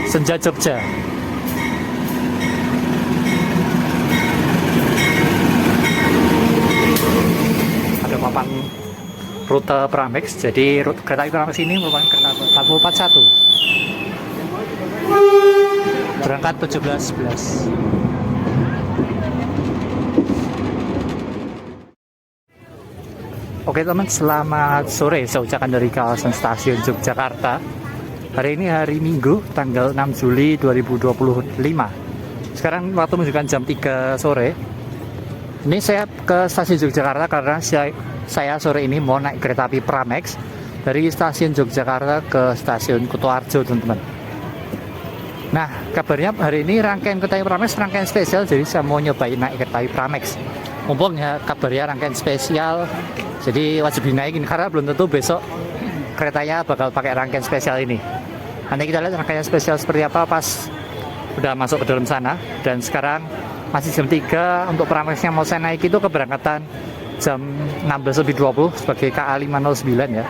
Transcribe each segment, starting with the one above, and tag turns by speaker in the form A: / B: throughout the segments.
A: Senja Jogja. Ada papan rute Pramex, jadi rute kereta api Pramex ini merupakan kereta 441 berangkat 17.11. Oke teman, selamat sore. Saya ucapkan dari kawasan stasiun Yogyakarta. Hari ini hari Minggu, tanggal 6 Juli 2025. Sekarang waktu menunjukkan jam 3 sore. Ini saya ke stasiun Yogyakarta karena saya sore ini mau naik kereta api Pramex dari stasiun Yogyakarta ke stasiun Kutoarjo, teman-teman. Nah, kabarnya hari ini rangkaian kereta api Pramex rangkaian spesial, jadi saya mau nyobain naik kereta api Pramex. Mumpung ya kabarnya rangkaian spesial, jadi wajib dinaikin karena belum tentu besok keretanya bakal pakai rangkaian spesial ini. Nanti kita lihat rangkaian spesial seperti apa pas udah masuk ke dalam sana. Dan sekarang masih jam 3, untuk Pramex yang mau saya naik itu keberangkatan jam 16.20 sebagai KA 509 ya.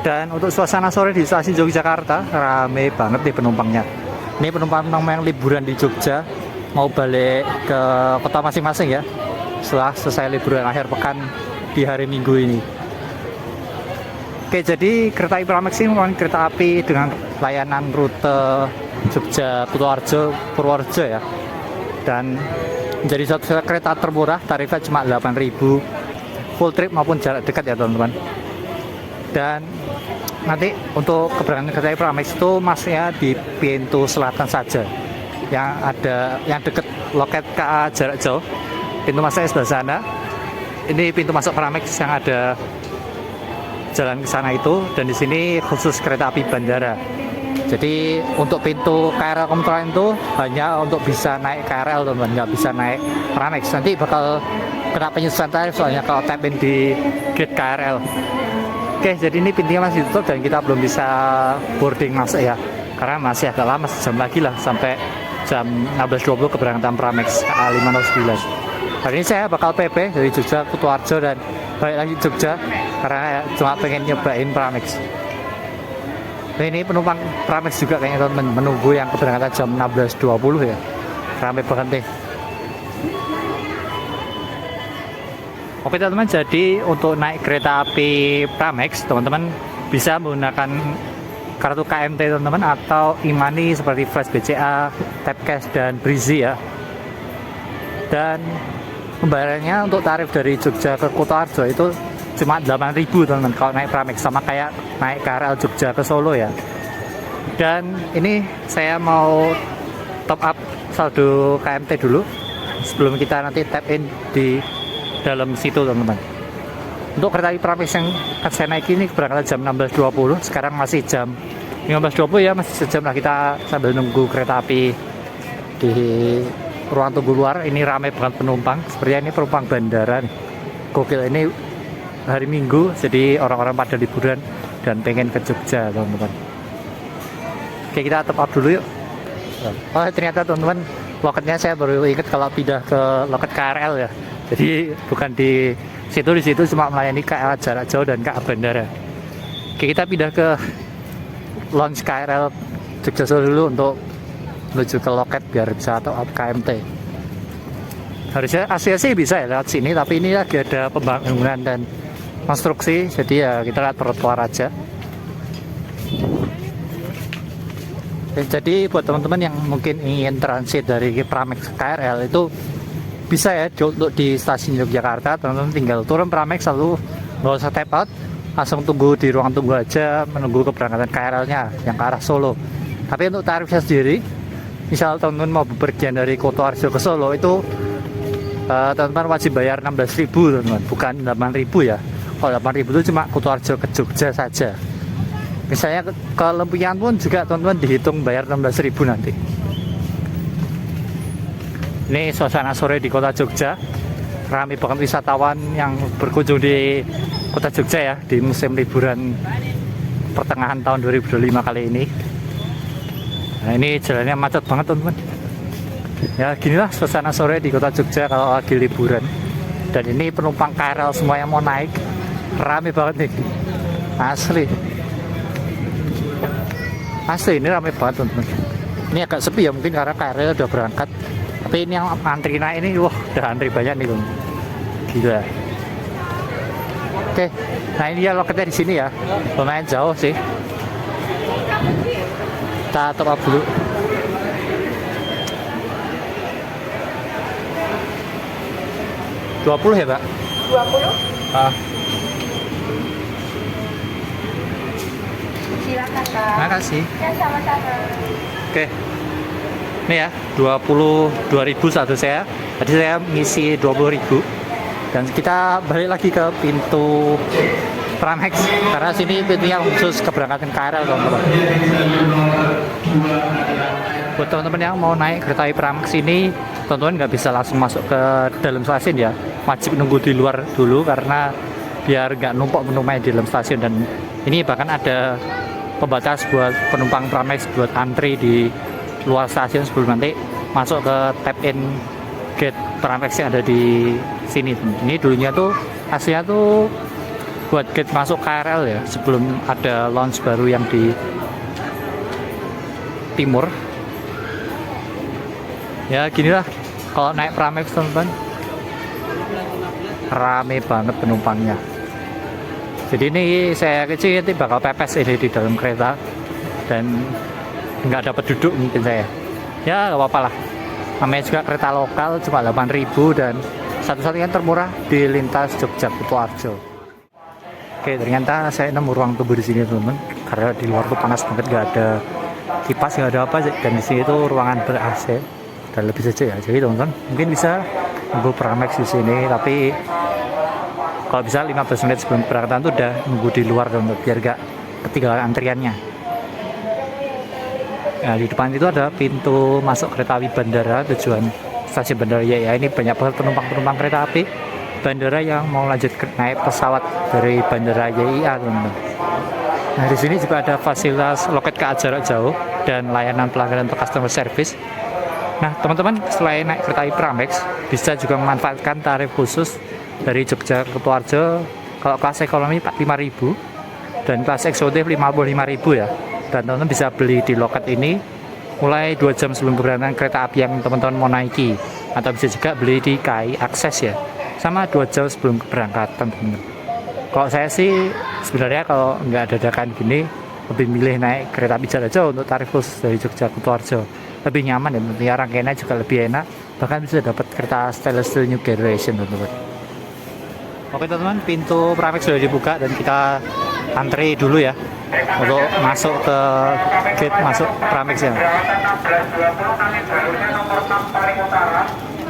A: Dan untuk suasana sore di stasiun Yogyakarta rame banget nih penumpangnya. Ini penumpang-penumpang yang liburan di Jogja mau balik ke kota masing-masing ya, setelah selesai liburan akhir pekan di hari Minggu ini. Oke, jadi kereta api Pramex ini merupakan kereta api dengan layanan rute Jogja, Kutoarjo, Purworejo ya. Dan menjadi satu kereta termurah, tarifnya cuma 8.000 full trip maupun jarak dekat ya teman-teman. Dan nanti untuk keberangkatan kereta api Pramex itu masuknya di pintu selatan saja, yang dekat loket KA jarak jauh. Pintu masuknya sebelah sana. Ini pintu masuk Pramex yang ada jalan ke sana itu, dan di sini khusus kereta api bandara. Jadi untuk pintu KRL komuter lain itu hanya untuk bisa naik KRL teman-teman, nggak bisa naik Pramex. Nanti bakal kena penyesuaian tarif soalnya kalau tap in di gate KRL. Oke, jadi ini pintunya masih tutup dan kita belum bisa boarding masuk ya, karena masih agak lama, sejam lagi lah sampai jam 16.20 keberangkatan Pramex KA 509. Hari ini saya bakal PP dari Jogja Kutoarjo dan balik lagi Jogja karena cuma pengen nyobain Pramex. Nah, ini penumpang Pramex juga kayaknya teman, menunggu yang keberangkatan jam 16.20 ya. Ramai banget nih. Oke teman-teman, jadi untuk naik kereta api Pramex teman-teman bisa menggunakan kartu KMT teman-teman atau e-money seperti Flash BCA, Tap Cash dan Brizi ya. Dan pembayarannya untuk tarif dari Jogja ke Kutoarjo itu cuma 8.000 teman-teman kalau naik Pramex, sama kayak naik KRL Jogja ke Solo ya. Dan ini saya mau top up saldo KMT dulu sebelum kita nanti tap in di dalam situ teman-teman. Untuk kereta api Pramex yang akan saya naik ini keberangkatan jam 16.20, sekarang masih jam 15.20 ya, masih sejam lah kita sambil nunggu kereta api di ruang tunggu luar. Ini ramai banget penumpang, sepertinya ini penumpang bandara nih. Gokil, ini hari Minggu jadi orang-orang pada liburan dan pengen ke Jogja teman-teman. Oke, kita top up dulu yuk. Oh ternyata teman-teman, loketnya saya baru ingat kalau pindah ke loket KRL ya. Jadi bukan di situ cuma melayani KRL jarak jauh dan KA bandara. Oke, kita pindah ke launch KRL Jogja Solo dulu untuk menuju ke loket biar bisa top up KMT. Harusnya asli bisa ya lewat sini, tapi ini lagi ada pembangunan dan konstruksi, jadi ya kita lihat trotoar aja. Jadi buat teman-teman yang mungkin ingin transit dari Pramex KRL itu bisa ya untuk di stasiun Yogyakarta, teman-teman tinggal turun Pramex lalu nggak usah tap out, langsung tunggu di ruang tunggu aja menunggu keberangkatan KRL-nya yang ke arah Solo. Tapi untuk tarifnya sendiri, misal teman-teman mau bepergian dari Kutoarjo ke Solo itu teman-teman wajib bayar 16.000 teman-teman, bukan 8.000 ya. Kalau 8.000 itu cuma Kutoarjo ke Jogja saja. Misalnya ke Lempuyan pun juga teman-teman dihitung bayar 16.000 nanti. Ini suasana sore di kota Jogja, ramai banget wisatawan yang berkunjung di kota Jogja ya di musim liburan pertengahan tahun 2025 kali ini. Nah, ini jalannya macet banget teman-teman. Ya ginilah suasana sore di kota Jogja kalau lagi liburan. Dan ini penumpang KRL semua yang mau naik, rame banget nih, asli. Asli ini ramai banget teman-teman. Ini agak sepi ya mungkin karena KRL udah berangkat. Tapi ini yang antri naik ini, wah udah antri banyak nih teman. Gila. Oke, nah ini ya loketnya di sini ya, lumayan jauh sih. Kita top up dulu. $20 ya, Pak?
B: 20.
A: Ah.
B: Silakan, Kak.
A: Makasih.
B: Ya, sama-sama.
A: Oke. Ini ya, 22.000 satu saya. Tadi saya ngisi 20.000. Dan kita balik lagi ke pintu Pramex karena sini pintunya khusus keberangkatan KRL, teman-teman. Buat teman-teman yang mau naik kereta api Pramex ini, teman-teman nggak bisa langsung masuk ke dalam stasiun ya, wajib nunggu di luar dulu karena biar nggak numpuk penumpang di dalam stasiun. Dan ini bahkan ada pembatas buat penumpang Pramex buat antri di luar stasiun sebelum nanti masuk ke tap in gate Pramex yang ada di sini. Ini dulunya tuh aslinya tuh buat gate masuk KRL ya, sebelum ada launch baru yang di timur. Ya ginilah kalau naik Pramex teman-teman, rame banget penumpangnya. Jadi ini saya kecil nanti bakal pepes ini di dalam kereta dan nggak dapat duduk mungkin saya. Ya nggak apa-apa lah. Namanya juga kereta lokal cuma 8.000 dan satu-satunya termurah di lintas Jogja Kutoarjo. Oke, ternyata saya nemu ruang tunggu di sini teman-teman. Karena di luar tuh panas banget, nggak ada kipas, nggak ada apa, dan di sini tuh ruangan ber AC dan lebih sejuk ya. Jadi teman-teman mungkin bisa nunggu Pramex di sini, tapi kalau bisa 15 menit sebelum keberangkatan tuh udah nunggu di luar teman-teman biar gak ketinggalan antriannya. Nah, di depan itu ada pintu masuk kereta api bandara tujuan stasiun Bandara ya. Ini banyak banget penumpang kereta api bandara yang mau lanjut naik pesawat dari Bandara YIA, teman-teman. Nah, di sini juga ada fasilitas loket KA jarak jauh dan layanan pelanggan untuk customer service. Nah, teman-teman selain naik kereta api Pramex bisa juga memanfaatkan tarif khusus dari Jogja ke Kutoarjo. Kalau kelas ekonomi 45.000 dan kelas eksekutif 55.000 ya. Dan teman-teman bisa beli di loket ini mulai 2 jam sebelum keberangkatan kereta api yang teman-teman mau naiki, atau bisa juga beli di KAI Akses ya, sama 2 jam sebelum keberangkatan teman-teman. Kalau saya sih sebenarnya kalau nggak ada dadakan gini lebih milih naik kereta api jarak jauh untuk tarif khusus dari Jogja ke Kutoarjo. Lebih nyaman ya, tentunya rangkaiannya juga lebih enak, bahkan bisa dapat kereta stainless steel new generation teman-teman. Oke teman-teman, pintu Pramex sudah dibuka dan kita antri dulu ya untuk masuk ke gate masuk Pramex ya.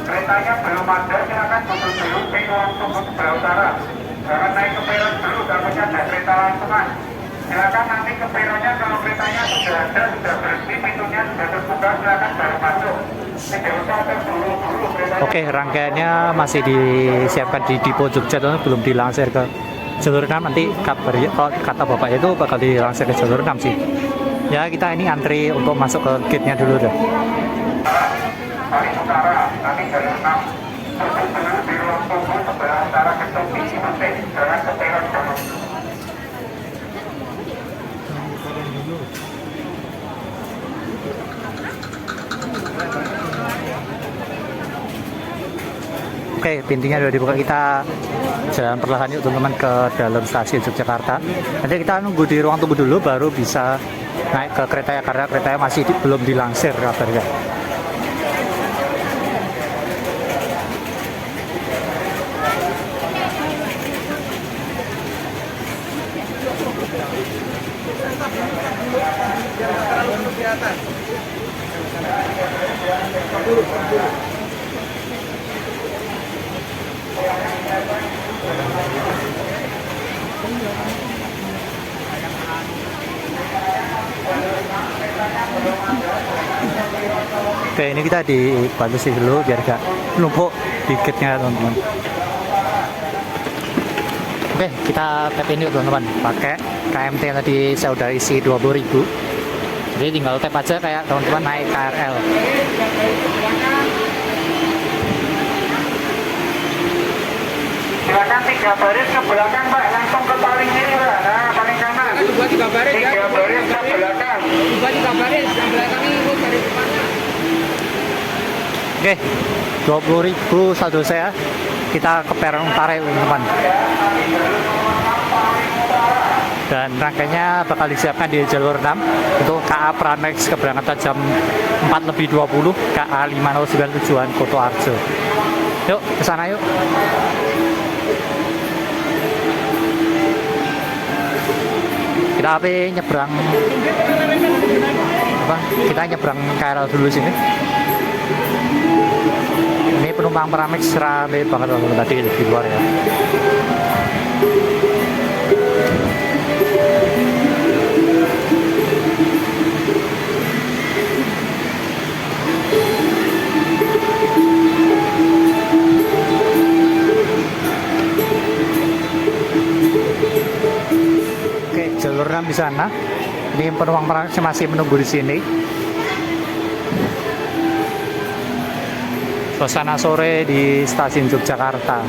C: Keretanya belum ada, silakan duduk dulu di ruang tunggu sebelah utara. Jangan naik ke peron dulu, takutnya ada kereta langsungan. Silakan nanti ke peronnya, kalau keretanya sudah ada, sudah berhenti, pintunya sudah terbuka, silakan baru masuk. Tidak usah terburu-buru keretanya.
A: Oke, rangkaiannya masih disiapkan di Dipo Jogja, belum dilansir ke jalur 6. Nanti kabarnya, kalau kata bapak itu bakal dilansir ke jalur 6 sih. Ya kita ini antri untuk masuk ke gate-nya dulu deh.
C: Paling utara, nanti jalur 6. Duduk dulu di ruang tunggu sebelah utara gedung isi penting, jangan ke peron dulu.
A: Oke, pintunya sudah dibuka, kita jalan perlahan yuk teman-teman ke dalam stasiun Yogyakarta. Nanti kita nunggu di ruang tunggu dulu baru bisa naik ke kereta ya, karena keretanya masih belum dilansir kabarnya. Oke, ini kita dibantu sih dulu biar gak numpuk tiketnya teman-teman. Oke, kita tap ini teman-teman, pakai KMT yang tadi saya udah isi 20.000. Jadi tinggal tap aja kayak teman-teman naik KRL.
C: Silakan 3 baris ke belakang Pak, langsung ke paling kiri Pak. Nah, paling kanan.
B: 3 baris ya.
C: 3 baris ke belakang.
A: Oke, 20.000 saldo saya. Kita ke peron utara ya teman-teman. Dan rangkaiannya bakal disiapkan di jalur 6 untuk KA Pramex keberangkatan jam 4:20, KA 509 tujuan Kutoarjo. Yuk, ke sana yuk. Kita nyebrang apa? Kita nyebrang KRL dulu sini. Ini penumpang Pramex rame banget tadi di luar ya. Jalur 6 di sana. Ini penumpang Pramex masih menunggu di sini. Suasana sore di stasiun Yogyakarta.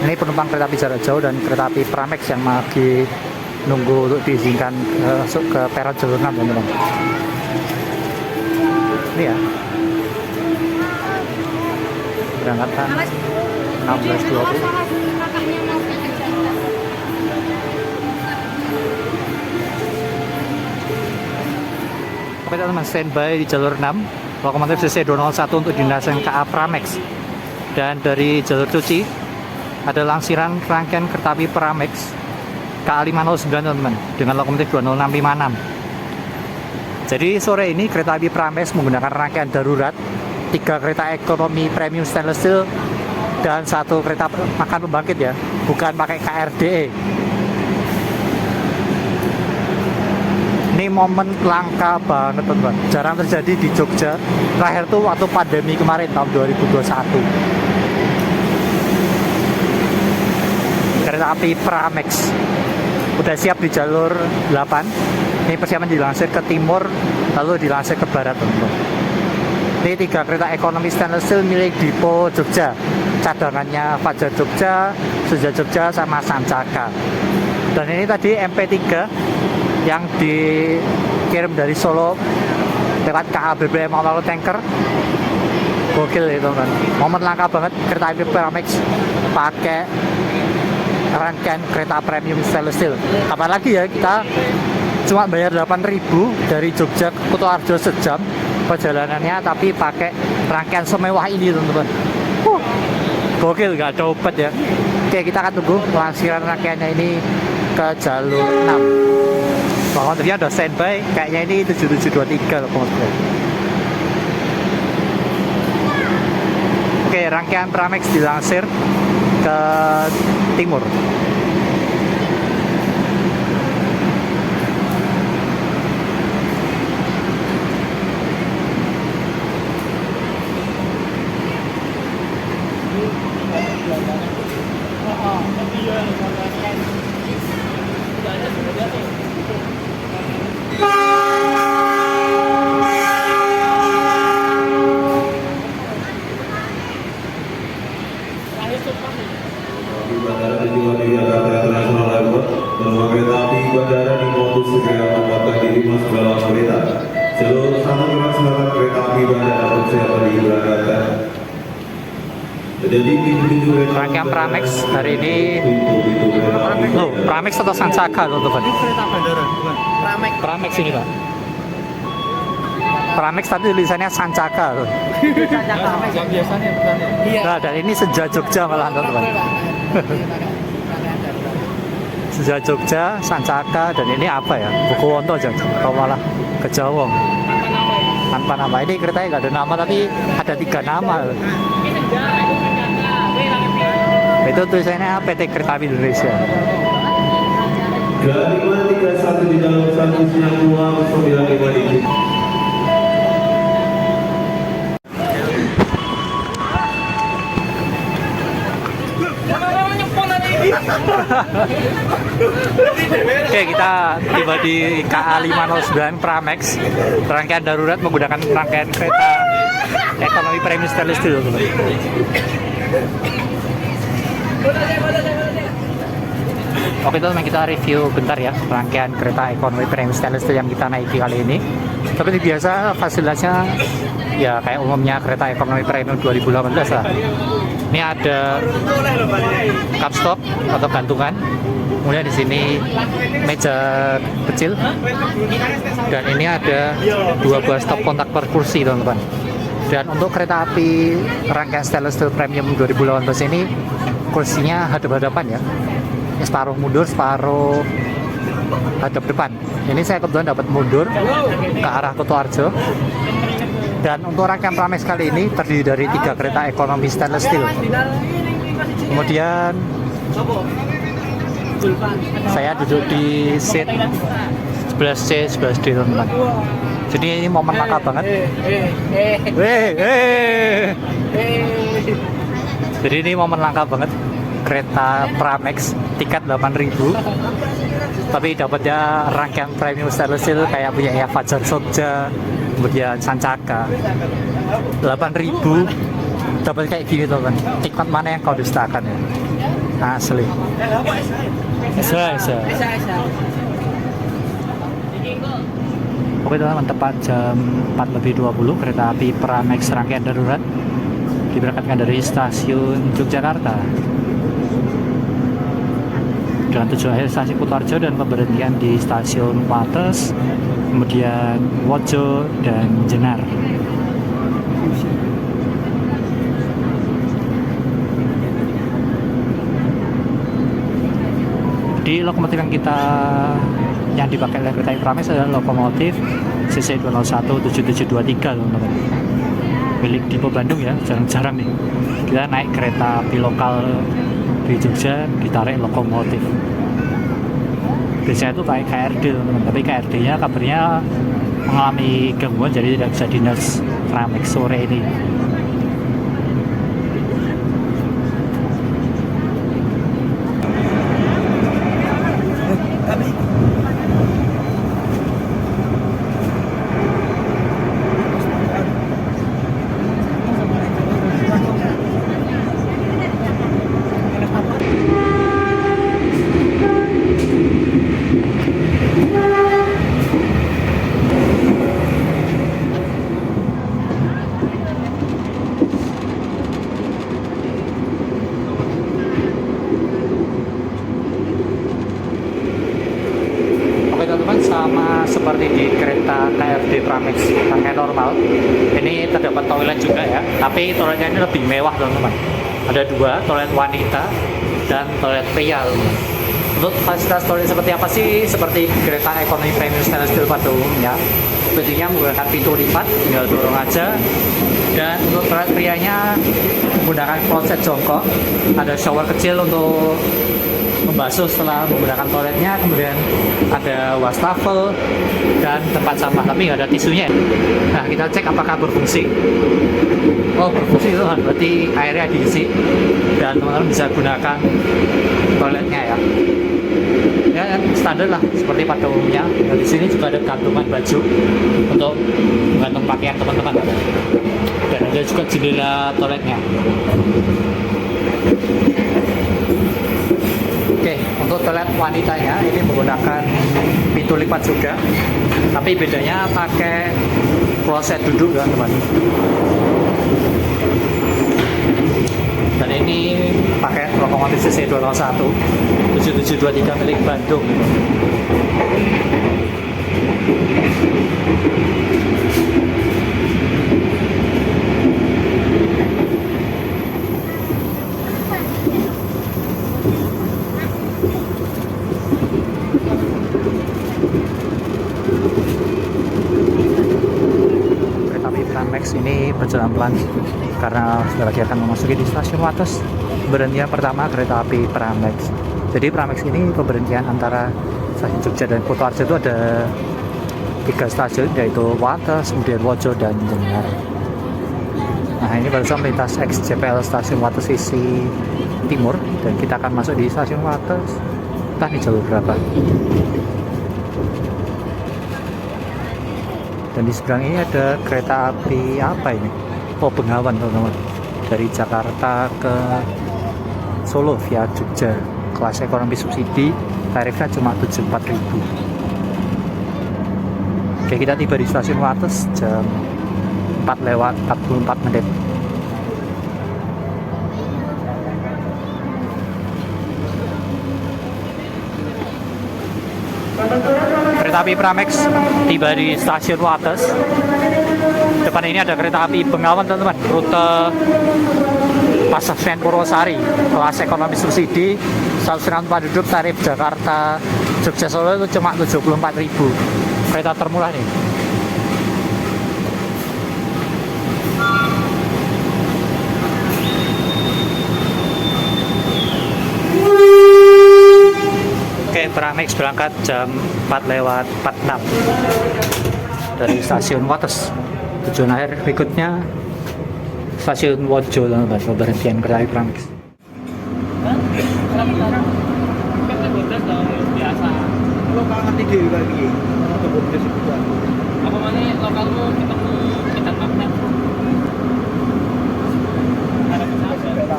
A: Ini penumpang kereta api jarak jauh dan kereta api Pramex yang lagi nunggu untuk diizinkan masuk ke peron jalur 6 teman-teman. Ini ya. Berangkatan 16:20. Oke teman-teman, standby di jalur 6 lokomotif CC 201 untuk dinaskan KA Pramex. Dan dari jalur cuci ada langsiran rangkaian kereta api Pramex KA 509 teman-teman dengan lokomotif 20656. Jadi sore ini kereta api Pramex menggunakan rangkaian darurat 3 kereta ekonomi premium stainless steel dan 1 kereta makan pembangkit ya, bukan pakai KRDE. Ini momen langka banget teman-teman, jarang terjadi di Jogja. Terakhir tuh waktu pandemi kemarin tahun 2021. Kereta api Pramex udah siap di jalur 8. Ini persiapan dilansir ke timur lalu dilansir ke barat teman-teman. Ini 3 kereta ekonomi stainless steel milik Dipo Jogja, cadangannya Fajar Jogja, Suja Jogja sama Sancaka. Dan ini tadi MP3 yang dikirim dari Solo lewat KA BBM Awal Tanker. Gokil ya teman-teman, momen langka banget kereta api Pramex pakai rangkaian kereta premium stainless steel. Kapan lagi ya kita cuma bayar 8.000 dari Jogja ke Kutoarjo sejam perjalanannya, tapi pakai rangkaian semewah ini teman-teman. Gokil, gak ada obat ya. Oke, kita akan tunggu pelangsiran rangkaiannya ini ke jalur 6. Lokomotifnya udah standby, kayaknya ini 7723 lokomotifnya. Oke, rangkaian Pramex dilansir ke timur.
D: Di Bandara Tujuan Yogyakarta International Airport, semua kereta api bandara dimodus segera menempatkan diri masuk dalam kereta. Seluruh satu gerak selatan kereta api bandara persiapan diberangkatkan. Jadi pintu-pintu
A: Rangkaian Pramex hari ini, Pramex atau Sancaka teman-teman?
E: Ini kereta bandara, bukan? Pramex.
A: Pramex ini pak. Pramex tapi tulisannya Sancaka loh.
E: Yang biasanya bukan ya? Iya.
A: Nah, dan ini Seja Jogja malah teman-teman. Seja Jogja, Sancaka, dan ini apa ya? Buku Wonto aja, atau malah Kejawong. Tanpa nama. Ini keretanya nggak ada nama tapi ada 3 nama. Itu tulisannya PT Kereta Api Indonesia.
D: Dari 31 di dalam 1 siang 295 ini.
A: Oke, kita tiba di KA 509 Pramex. Rangkaian darurat menggunakan rangkaian kereta ekonomi premium stainless steel. Oke teman, kita review bentar ya rangkaian kereta ekonomi premium stainless steel yang kita naiki kali ini. Seperti biasa fasilitasnya ya kayak umumnya kereta ekonomi premium 2018 lah. Ini ada cup stop atau gantungan. Kemudian di sini meja kecil. Dan ini ada 2 buah stop kontak per kursi, teman-teman. Dan untuk kereta api rangkaian stainless steel premium 2018 ini kursinya hadap-hadapan ya. Ini separuh mundur, separuh hadap depan. Ini saya kebetulan dapat mundur ke arah Kutoarjo. Dan untuk rangkaian Pramex kali ini terdiri dari 3 kereta ekonomi stainless steel. Kemudian saya duduk di seat 11C, 11D, teman-teman. Jadi ini momen langka banget. Jadi ini momen langka banget. Kereta Pramex tiket 8.000, tapi dapatnya rangkaian premium stainless steel kayak punya ya Fajar Jogja, kemudian Sancaka. 8.000 dapat kayak gini, teman. Tiket mana yang kau dustakan ya? Asli. Bisa. Oke teman-teman, tepat jam 4:20 kereta api Pramex rangkaian darurat diberangkatkan dari stasiun Yogyakarta dengan tujuan akhir stasiun Kutoarjo dan pemberhentian di stasiun Wates, kemudian Wojo dan Jenar. Di lokomotif yang dipakai oleh kereta Pramex adalah lokomotif CC 201 7723, teman-teman. Milik Dipo Bandung ya, jarang-jarang nih kita naik kereta api lokal di Jogja ditarik lokomotif. Biasanya itu pakai KRD, teman-teman, tapi KRD-nya kabarnya mengalami gangguan jadi tidak bisa dinas Pramex sore ini. Sama seperti di kereta KRD Pramex rangkaian normal, ini terdapat toilet juga ya, tapi toiletnya ini lebih mewah, teman-teman. Ada 2, toilet wanita dan toilet pria, teman-teman. Untuk fasilitas toilet seperti apa sih? Seperti kereta ekonomi premium stainless steel pada umumnya, pintunya menggunakan pintu lipat, tinggal dorong aja. Dan untuk toilet prianya menggunakan kloset jongkok, ada shower kecil untuk membasuh setelah menggunakan toiletnya, kemudian ada wastafel dan tempat sampah, tapi nggak ada tisunya. Nah, kita cek apakah berfungsi. Oh, berfungsi, itu berarti airnya diisi dan teman-teman bisa gunakan toiletnya ya. Ya, standar lah seperti pada umumnya. Dan di sini juga ada gantungan baju untuk menggantung pakaian teman-teman. Dan ada juga jendela toiletnya. Oke, untuk toilet wanitanya ini menggunakan pintu lipat juga, tapi bedanya pakai kloset duduk, teman-teman. Dan ini pakai lokomotif CC 201 7723 milik Bandung. Ini berjalan pelan karena sebentar lagi akan memasuki di stasiun Wates, pemberhentian pertama kereta api Pramex. Jadi Pramex ini pemberhentian antara stasiun Jogja dan Kutoarjo itu ada 3 stasiun, yaitu Wates, kemudian Wojo dan Jenar. Nah, ini barusan melintas XJPL stasiun Wates sisi timur dan kita akan masuk di stasiun Wates entah di jalur berapa. Dan di seberang ini ada kereta api apa ini? Oh, Bengawan, teman-teman. Dari Jakarta ke Solo via Jogja. Kelas ekonomi subsidi, tarifnya cuma 74.000. Oke, kita tiba di stasiun Wates jam 4:44. Kereta api Pramex tiba di stasiun Wates. Depan ini ada kereta api Bengawan teman-teman, rute Pasar Senen Purwosari, kelas ekonomi subsidi, 100 penduduk, tarif Jakarta Jogja Solo itu cuma 74.000. Kereta termurah nih. Oke, Pramex berangkat jam 4:46 dari stasiun Wates. Tujuan akhir berikutnya stasiun Wojo, teman-teman, pemberhentian kereta api Pramex.
E: Biasa. Lo kalau ngerti dewi lagi, apa mana lokalmu ketemu kita magnet?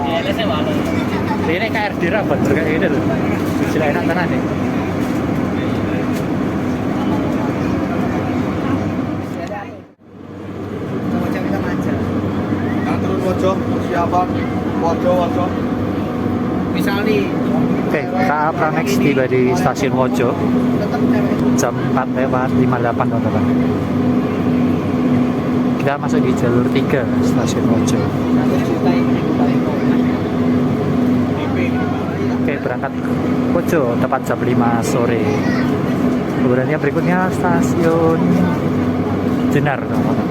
E: Ya, lesnya mana?
A: Ini KRD rapat kayak gitu loh. Sila enak tenan nih.
E: Macam kita manja. Yang turun Wojo, siapa? Wojo. Misal nih,
A: Oke, KA Pramex tiba di stasiun Wojo jam 4:58, teman-teman. Kita masuk di jalur 3 stasiun Wojo.
E: 1 juta ini
A: Oke, berangkat Wojo tepat jam 5 sore. Kemudian yang berikutnya stasiun Jenar, teman-teman.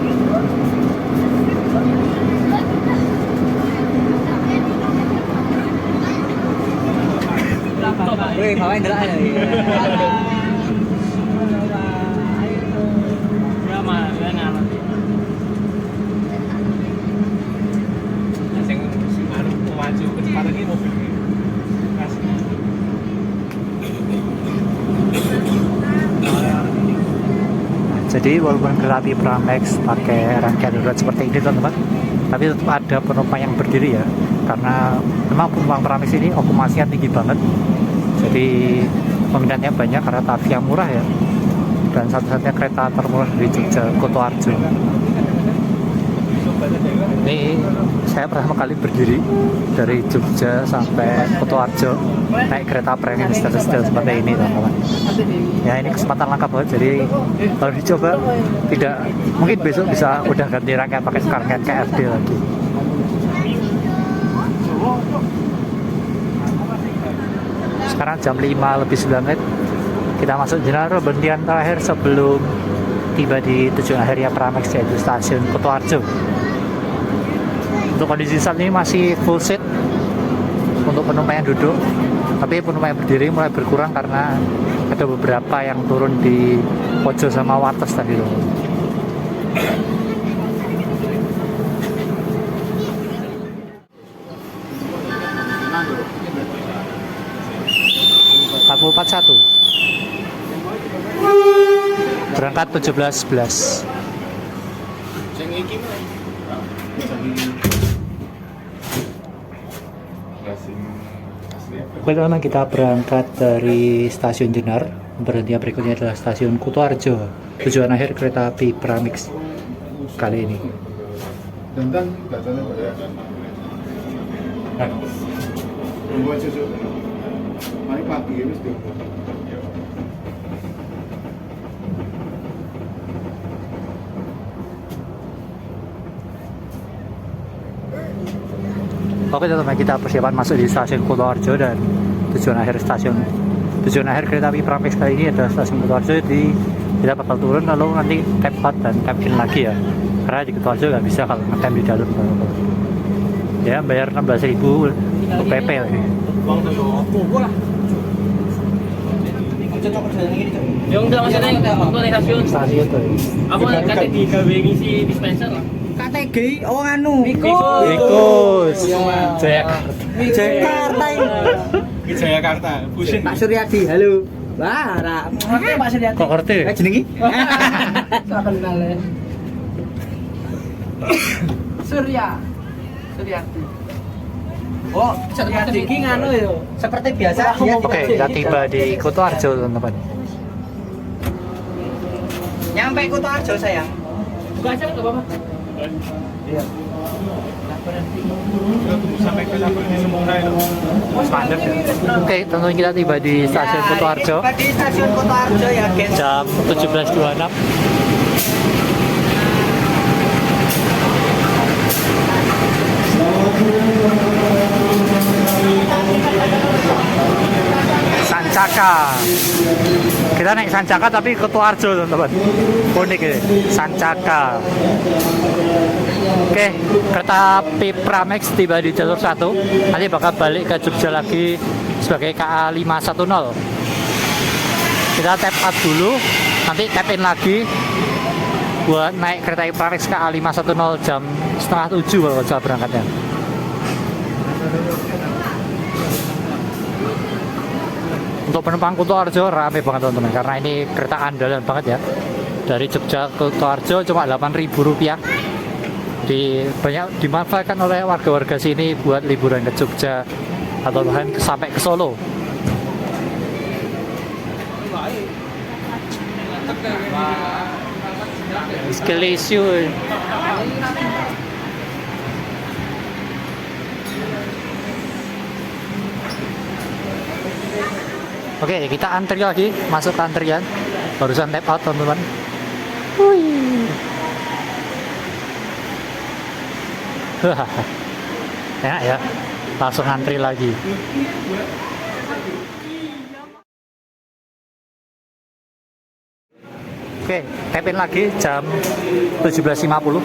E: Wih, bawain dulu aja. Ya mah, benar. Sing anu maju ke depan lagi mobil.
A: Jadi walaupun kereta api Pramex pakai rangkaian darurat seperti ini, teman-teman, tapi tetap ada penumpang yang berdiri ya, karena memang penumpang Pramex ini okumasinya tinggi banget. Jadi peminatnya banyak karena tarif yang murah ya, dan satu-satunya kereta termurah di Jogja Kutoarjo. Ini saya pertama kali berdiri dari Jogja sampai Kutoarjo naik kereta premium setel seperti ini, teman-teman. Ya, ini kesempatan langka banget, jadi kalau dicoba tidak mungkin besok bisa udah ganti rangkaian pakai rangkaian KFD lagi. Sekarang jam 5:09, kita masuk Jenar, pemberhentian terakhir sebelum tiba di tujuan akhirnya Pramex, yaitu stasiun Kutoarjo. Untuk kondisi saat ini masih full seat untuk penumpang yang duduk, tapi penumpang yang berdiri mulai berkurang karena ada beberapa yang turun di Wojo sama Wates tadi loh. Berangkat 17:11. Oke, teman-teman, kita berangkat dari stasiun Jenar. Berhentian berikutnya adalah stasiun Kutoarjo, tujuan akhir kereta api Pramex kali ini. Oke, teman-teman, kita persiapan masuk di stasiun Kutoarjo dan tujuan akhir kereta api Pramex kali ini adalah stasiun Kutoarjo. Jadi kita bakal turun lalu nanti tap out dan tap in lagi ya, karena di Kutoarjo nggak bisa kalau ngetem di dalam, teman-teman. Ya, bayar 16.000 UPP lagi.
E: Yang enggak maksudnya untuk stasiun.
A: Stasiun tuh.
E: Apa kate digawe ngisi dispenser lah.
F: KTG, oh anu,
A: Tikus.
F: Jakarta ini.
E: Di Jakarta, pusing.
F: Pak Suryadi, halo. Wah, ngerti Pak Suryadi.
A: Kok ngerti?
F: Jenengi? Sok kenal ya. Suryadi. Oh, Suryadi ki nganu yo. Seperti biasa dia.
A: Oke, kita tiba di Kutoarjo, teman-teman.
F: Nyampe Kutoarjo sayang.
E: Buka aja enggak apa-apa.
F: Iya.
E: Sampai ke dapur di Semora itu.
A: Standar ya. Oke, tentunya kita tiba di stasiun Kutoarjo
F: Tiba di stasiun Kutoarjo ya, guys.
A: jam 17.26. Sancaka. Kita naik Sancaka tapi ke Kutoarjo teman-teman. Unik ini, Sancaka. Oke, kereta api Pramex tiba di jalur 1. Nanti bakal balik ke Jogja lagi sebagai KA 510. Kita tap out dulu, nanti tap in lagi buat naik kereta api Pramex KA 510 jam setengah 7 kalau saya berangkatnya. Untuk penumpang Kutoarjo rame banget teman-teman, karena ini kereta andalan banget ya. Dari Jogja ke Kutoarjo cuma Rp8.000. Banyak dimanfaatkan oleh warga-warga sini buat liburan ke Jogja atau bahkan sampai ke Solo. Skill issue. Oke, kita antri lagi, masuk ke antrian. Barusan tap out teman-teman. Wih. Enak ya, langsung antri lagi. Oke, tap in lagi jam 17.50.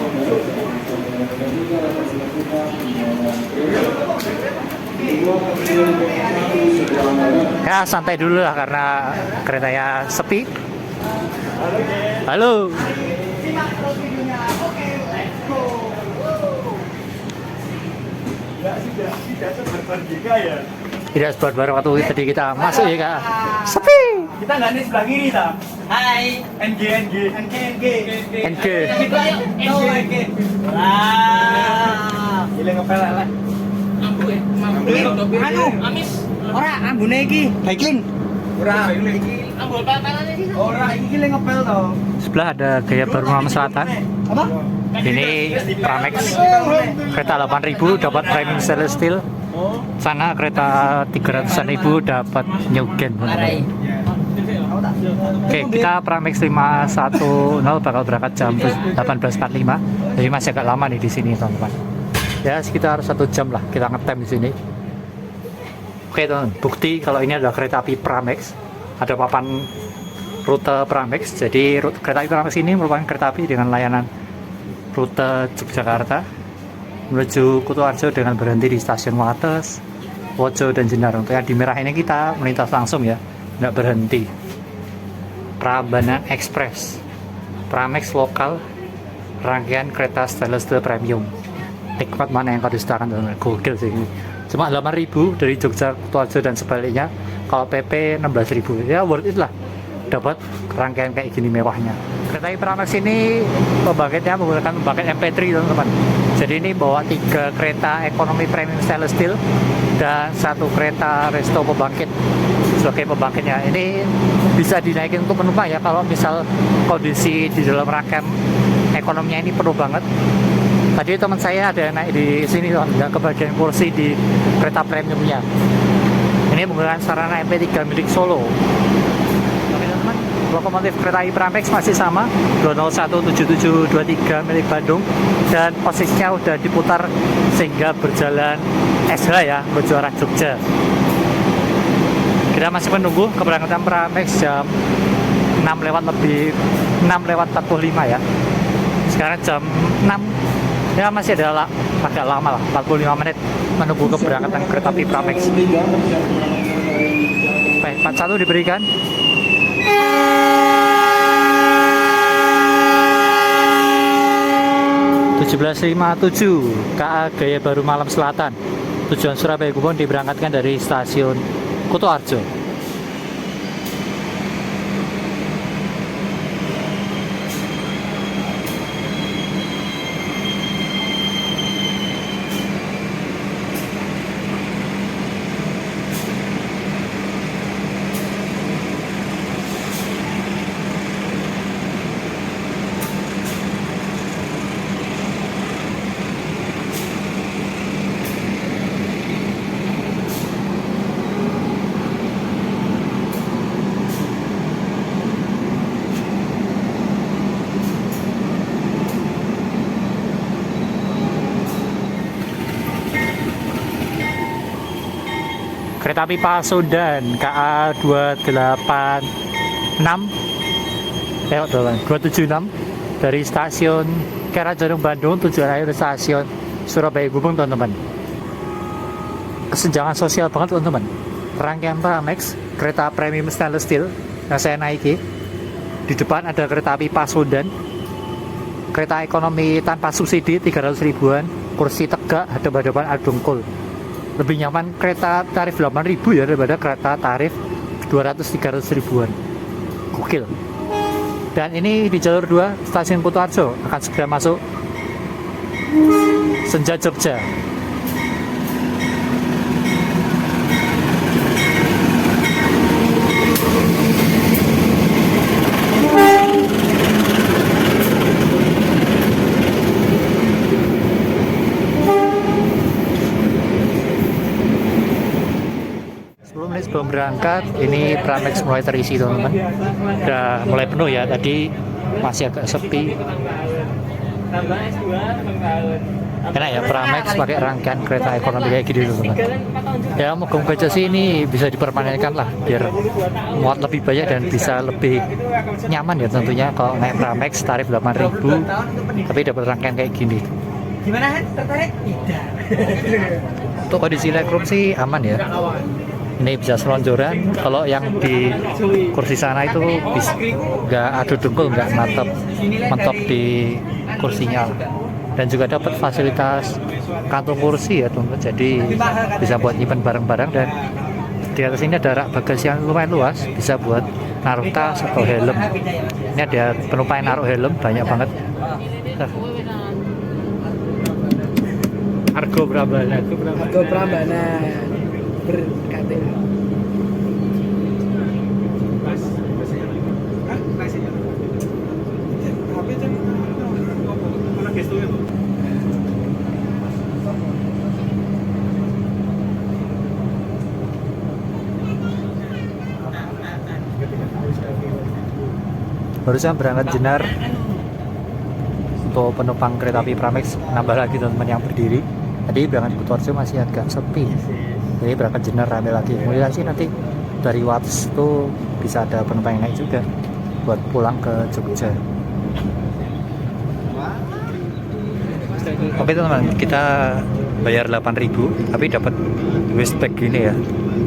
A: Ya santai dulu lah karena keretanya sepi. Halo. Tidak sebar-bar waktu tadi kita masuk ya kak. Sepi.
E: Kita nggak nih sebelah kiri ta.
F: Hai.
E: NG.
A: NG.
F: NG. Wah.
E: Gila ngepel lah. Ambu ya.
F: Anu,
E: Amis.
F: ora ambune iki hiking.
E: Ora iki. Ambu pelan-pelan sih. Ora iki le ngepel to.
A: Sebelah ada Gaya Baru Malam Selatan.
F: Apa?
A: Ini Pramex kereta 8.000 dapat premium stainless steel. Sana kereta 300-an ribu dapat new gen. Oke, kita Pramex 510 bakal berangkat jam 18.45. Jadi masih agak lama nih di sini, teman-teman. Ya, sekitar 1 jam lah kita ngetem di sini. Oke, teman, bukti kalau ini adalah kereta api Pramex. Ada papan rute Pramex. Jadi kereta api Pramex ini merupakan kereta api dengan layanan rute Yogyakarta menuju Kutoarjo dengan berhenti di stasiun Wates, Wojo, dan Jenar. Untuk yang di merah ini kita melintas langsung ya, nggak berhenti. Prambanan Express, Pramex lokal, rangkaian kereta stainless steel premium. Nikmat mana yang kau dustakan, teman-teman? Gokil sih ini. Cuma 8.000 dari Jogja Kutoarjo dan sebaliknya. Kalau PP 16.000, ya worth it lah. Dapat rangkaian kayak gini mewahnya. Kereta api Pramex ini pembangkitnya menggunakan pembangkit MP3 teman-teman. Jadi ini bawa 3 kereta ekonomi premium stainless steel dan 1 kereta resto pembangkit sebagai pembangkitnya. Ini bisa dinaikin untuk penumpang ya kalau misal kondisi di dalam rangkaian ekonominya ini penuh banget. Tadi teman saya ada naik di sini nggak kebagian kursi di kereta premiumnya. Ini menggunakan sarana MP3 milik Solo. Lokomotif kereta api Pramex masih sama 2017723 milik Bandung dan posisinya udah diputar sehingga berjalan SH ya menuju arah Jogja. Kita masih menunggu keberangkatan Pramex jam 6:45 ya. Sekarang jam 6 ya, masih ada agak lama lah, 45 menit menunggu keberangkatan kereta api Pramex. Baik, 41 diberikan. (17.57) KA Gaya Baru Malam Selatan tujuan Surabaya Gubeng diberangkatkan dari stasiun Kutoarjo. kereta api Pasundan KA 276 dari stasiun Kerajaan Bandung tujuan akhir stasiun Surabaya Gubeng, teman-teman. Kesenjangan sosial banget, teman-teman. Rangkaian Pramex kereta premium stainless steel yang saya naiki, di depan ada kereta api Pasundan, kereta ekonomi tanpa subsidi 300 ribuan, kursi tegak, hadap-hadapan adungkul. Lebih nyaman kereta tarif 8.000 ya daripada kereta tarif 200-300 ribuan. Gokil. Dan ini di jalur 2 stasiun Kutoarjo, akan segera masuk Senja Jogja. Sebelum berangkat, ini Pramex mulai terisi, teman-teman. Udah mulai penuh ya, tadi masih agak sepi. Enak ya Pramex pakai rangkaian kereta ekonomi kayak gini, teman-teman. Ya moga-moga aja sih ini bisa dipermanenkan lah, biar muat lebih banyak dan bisa lebih nyaman ya tentunya. Kalau naik Pramex tarif 8.000 tapi dapat rangkaian kayak gini.
F: Gimana, Han? Tertarik? Tidak.
A: Untuk kondisi legroom sih aman ya. Ini bisa selonjoran. Kalau yang di kursi sana itu bisa nggak adu dengkul, nggak mentok di kursinya. Dan juga dapat fasilitas kantung kursi ya, teman-teman. Jadi bisa buat nyimpen barang-barang, dan di atas ini ada rak bagasi yang lumayan luas, bisa buat naruh tas atau helm. Ini ada penumpang yang naruh helm banyak banget. Argo Prambanan.
F: Argo Prambanan. Berkati.
A: Barusan berangkat Jenar untuk penumpang kereta api Pramex, nambah lagi teman-teman yang berdiri. Tadi berangkat Kutoarjo masih agak sepi, jadi berangkat Jenar rame lagi. Kemudian sih nanti dari Watts itu bisa ada penumpang yang naik juga buat pulang ke Jogja. Oke teman-teman, kita bayar 8.000 tapi dapat waste gini ya.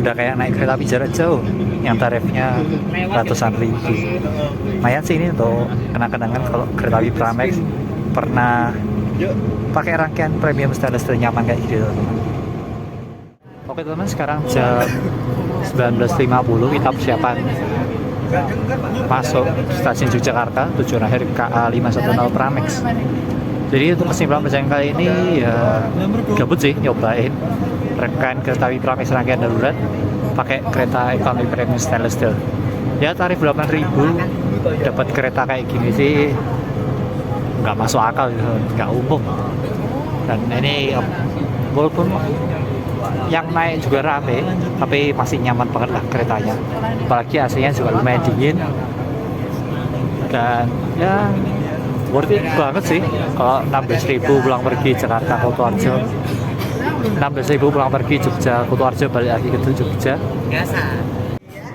A: Udah kayak naik kereta api jarak jauh yang tarifnya ratusan ribu. Lumayan sih ini untuk kenang-kenangan kalau kereta api Pramex pernah pakai rangkaian premium stainless steel nyaman kayak gitu, teman-teman. Oke teman-teman, sekarang jam 19.50, kita persiapan masuk stasiun Yogyakarta tujuan akhir KA 510 Pramex. Jadi untuk kesimpulan perjalanan kali ini ya gabut sih nyobain rangkaian kereta api Pramex rangkaian darurat pakai kereta ekonomi premium stainless steel. Ya tarif 8.000 dapat kereta kayak gini sih nggak masuk akal gitu, nggak umum. Dan ini walaupun yang naik juga rame tapi masih nyaman banget lah keretanya, apalagi AC-nya juga lumayan dingin. Dan ya worth it banget sih kalau 16.000 pulang pergi Jakarta Kutoarjo, 16.000 pulang pergi Jogja Kutoarjo, balik lagi ke Jogja.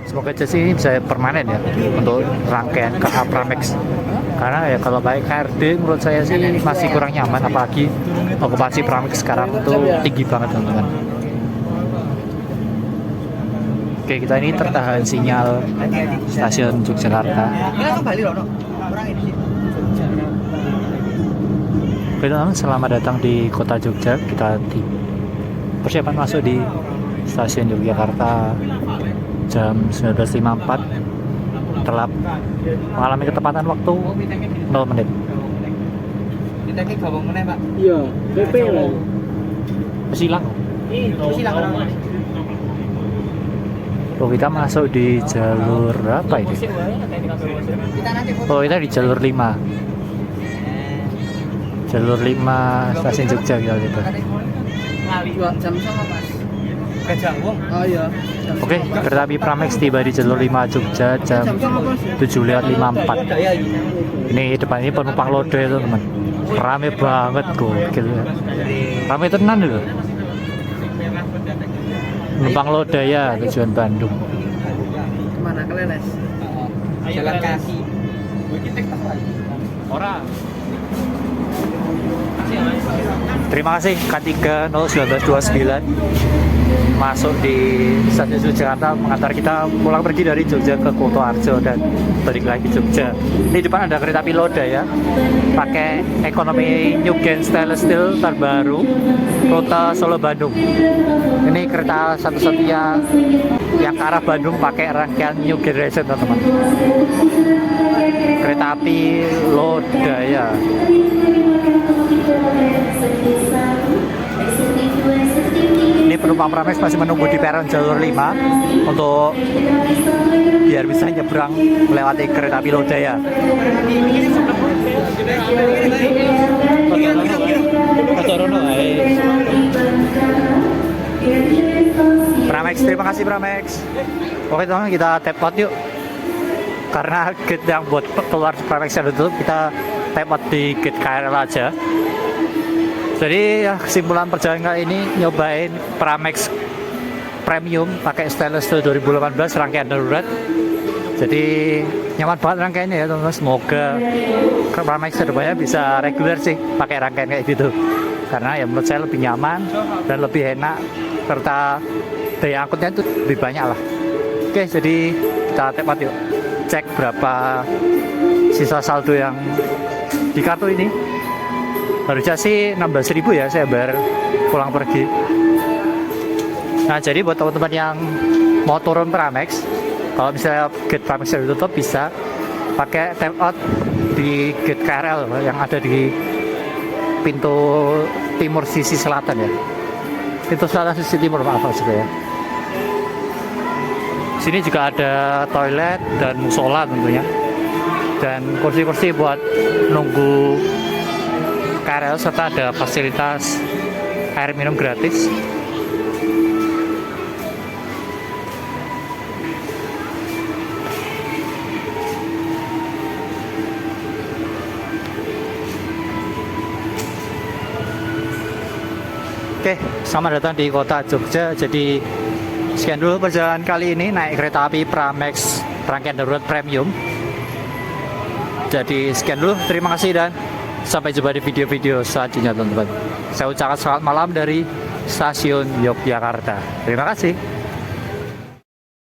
A: Semoga aja sih ini bisa permanen ya untuk rangkaian KA Pramex, karena ya kalau baik KRD menurut saya sih masih kurang nyaman, apalagi okupasi Pramex sekarang itu tinggi banget teman-teman. Oke, kita ini tertahan sinyal stasiun Yogyakarta. Oke teman-teman, selamat datang di kota Jogja. Kita persiapan masuk di stasiun Yogyakarta jam 19.54, telat mengalami ketepatan waktu 0 menit.
F: Kita ke gabung meneh, Pak.
E: Iya, PP lah.
A: Silang.
F: Silakan.
A: Oh, kita masuk di jalur apa ini?
F: Kita nanti foto.
A: Oh, kita di jalur 5. Jalur 5 stasiun Jogja kita gitu.
F: Jam sama, Mas. Kejanggung. Oh iya.
A: Oke, kereta api Pramex tiba di jalur 5 Jogja jam 7.54. Ini depan ini penumpang lode itu teman, rame banget, gokil ya. Rame tenan itu. Penumpang Lodaya tujuan Bandung.
F: Kemana ke Leles? Jalan kaki.
A: Orang. Terima kasih K3 01929 masuk di stasiun Jakarta mengantar kita pulang pergi dari Jogja ke Kutoarjo dan balik lagi Jogja. Di depan ada kereta api Lodaya pakai ekonomi New Gen Stainless Steel terbaru rute Solo Bandung. Ini kereta satu-satunya yang ke arah Bandung pakai rangkaian New Generation teman-teman. Kereta api Lodaya. Ini penumpang Pramex masih menunggu di peron jalur 5 untuk biar bisa nyebrang melewati kereta api Lodaya. Pramex, terima kasih Pramex. Oke teman-teman, kita tap out yuk. Karena gate yang buat keluar Pramex yang ditutup, kita tap out di gate KRL aja. Jadi ya, kesimpulan perjalanan kali ini nyobain Pramex Premium pakai stainless steel 2018 rangkaian darurat. Jadi nyaman banget rangkaiannya ya teman-teman. Semoga Pramex kedepannya bisa reguler sih pakai rangkaian kayak gitu. Karena ya menurut saya lebih nyaman dan lebih enak serta daya angkutnya itu lebih banyak lah. Oke, jadi kita tap out yuk. Cek berapa sisa saldo yang di kartu ini. Harusnya sih 16.000 ya saya bayar pulang pergi. Nah jadi buat teman-teman yang mau turun Pramex, kalau misalnya gate Pramex ditutup bisa pakai tap out di gate KRL yang ada di pintu timur sisi selatan ya. Pintu selatan sisi timur maaf maksudnya ya. Sini juga ada toilet dan musola tentunya. Dan kursi-kursi buat nunggu KRL serta ada fasilitas air minum gratis. Oke, selamat datang di kota Jogja. Jadi sekian dulu perjalanan kali ini naik kereta api Pramex rangkaian darurat premium. Jadi sekian dulu, terima kasih dan sampai jumpa di video-video selanjutnya teman-teman. Saya ucapkan selamat malam dari stasiun Yogyakarta. Terima kasih.